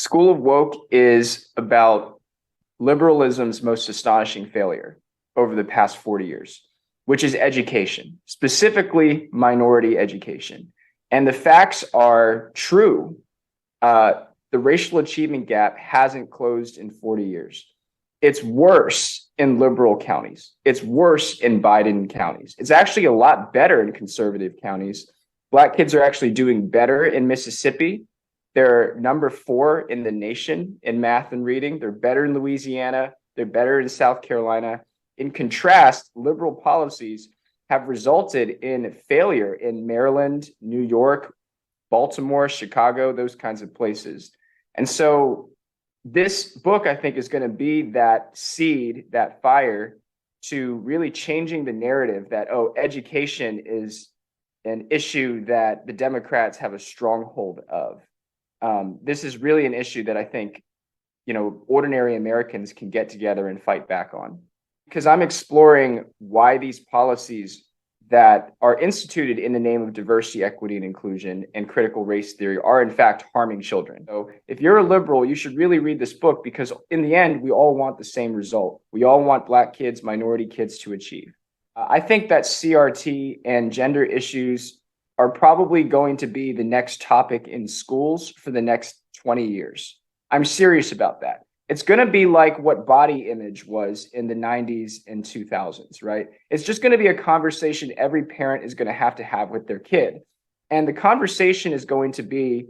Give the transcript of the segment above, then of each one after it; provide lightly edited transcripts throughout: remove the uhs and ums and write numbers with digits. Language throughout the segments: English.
School of Woke is about liberalism's most astonishing failure over the past 40 years, which is education, specifically minority education. And the facts are true. The racial achievement gap hasn't closed in 40 years. It's worse in liberal counties. It's worse in Biden counties. It's actually a lot better in conservative counties. Black kids are actually doing better in Mississippi. They're number 4 in the nation in math and reading. They're better in Louisiana. They're better in South Carolina. In contrast, liberal policies have resulted in failure in Maryland, New York, Baltimore, Chicago, those kinds of places. And so this book, I think, is going to be that seed, that fire to really changing the narrative that, oh, education is an issue that the Democrats have a stronghold of. This is really an issue that I think, ordinary Americans can get together and fight back on. Because I'm exploring why these policies that are instituted in the name of diversity, equity, and inclusion and critical race theory are in fact harming children. So if you're a liberal, you should really read this book, because in the end, we all want the same result. We all want Black kids, minority kids to achieve. I think that CRT and gender issues are probably going to be the next topic in schools for the next 20 years. I'm serious about that. It's going to be like what body image was in the 90s and 2000s, right? It's just going to be a conversation every parent is going to have with their kid. And the conversation is going to be,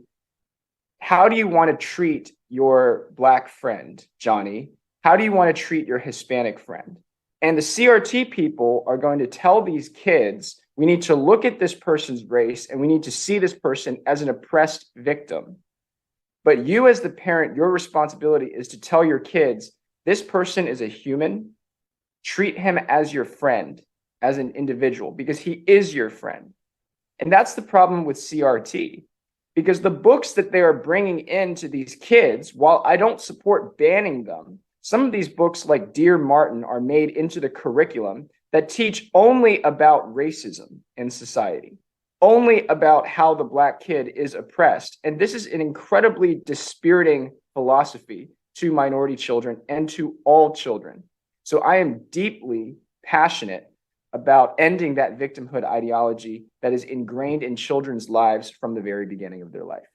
how do you want to treat your Black friend, Johnny? How do you want to treat your Hispanic friend? And the CRT people are going to tell these kids, we need to look at this person's race and we need to see this person as an oppressed victim. But you as the parent, your responsibility is to tell your kids, this person is a human. Treat him as your friend, as an individual, because he is your friend. And that's the problem with CRT, because the books that they are bringing into these kids, while I don't support banning them, some of these books like Dear Martin are made into the curriculum that teach only about racism in society, only about how the Black kid is oppressed. And this is an incredibly dispiriting philosophy to minority children and to all children. So I am deeply passionate about ending that victimhood ideology that is ingrained in children's lives from the very beginning of their life.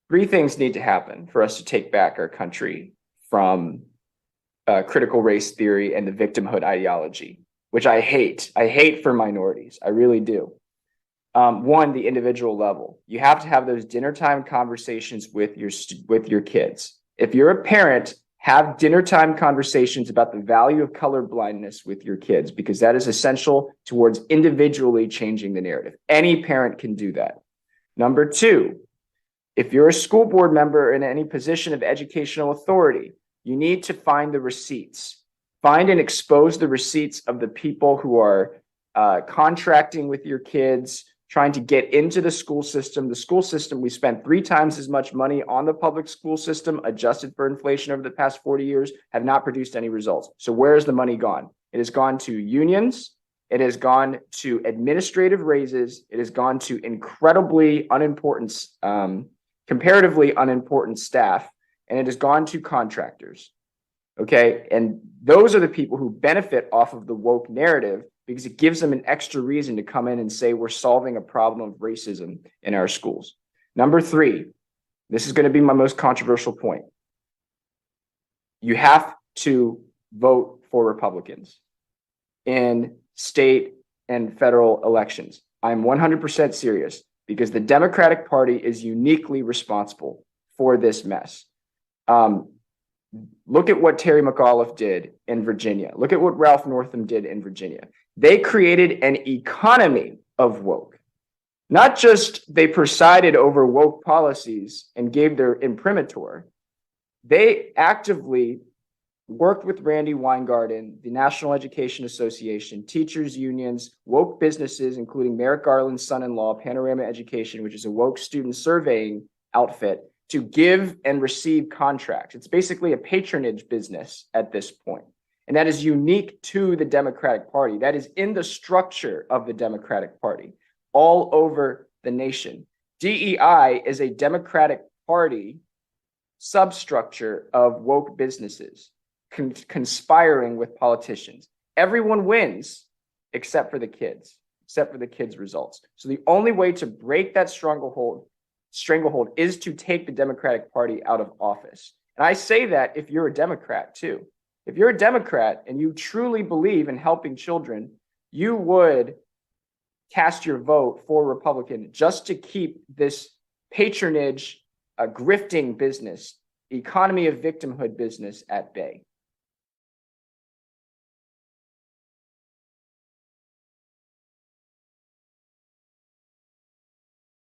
3 things need to happen for us to take back our country from critical race theory and the victimhood ideology, which I hate. I hate for minorities. I really do. 1, the individual level. You have to have those dinner time conversations with your kids. If you're a parent, have dinner time conversations about the value of color blindness with your kids, because that is essential towards individually changing the narrative. Any parent can do that. Number 2, if you're a school board member in any position of educational authority, you need to find the receipts. Find and expose the receipts of the people who are contracting with your kids, trying to get into the school system. The school system, we spent 3 times as much money on the public school system, adjusted for inflation over the past 40 years, have not produced any results. So where has the money gone? It has gone to unions. It has gone to administrative raises. It has gone to incredibly unimportant, comparatively unimportant staff. And it has gone to contractors. Okay. And those are the people who benefit off of the woke narrative, because it gives them an extra reason to come in and say, we're solving a problem of racism in our schools. Number 3, this is going to be my most controversial point. You have to vote for Republicans in state and federal elections. I'm 100% serious, because the Democratic Party is uniquely responsible for this mess. Look at what Terry McAuliffe did in Virginia. Look at what Ralph Northam did in Virginia. They created an economy of woke. Not just they presided over woke policies and gave their imprimatur. They actively worked with Randy Weingarten, the National Education Association, teachers unions, woke businesses, including Merrick Garland's son-in-law, Panorama Education, which is a woke student surveying outfit, to give and receive contracts. It's basically a patronage business at this point. And that is unique to the Democratic Party. That is in the structure of the Democratic Party all over the nation. DEI is a Democratic party substructure of woke businesses conspiring with politicians. Everyone wins except for the kids, results. So the only way to break that stranglehold is to take the Democratic Party out of office. And I say that if you're a Democrat too. If you're a Democrat and you truly believe in helping children, you would cast your vote for Republican just to keep this patronage, grifting business, economy of victimhood business at bay.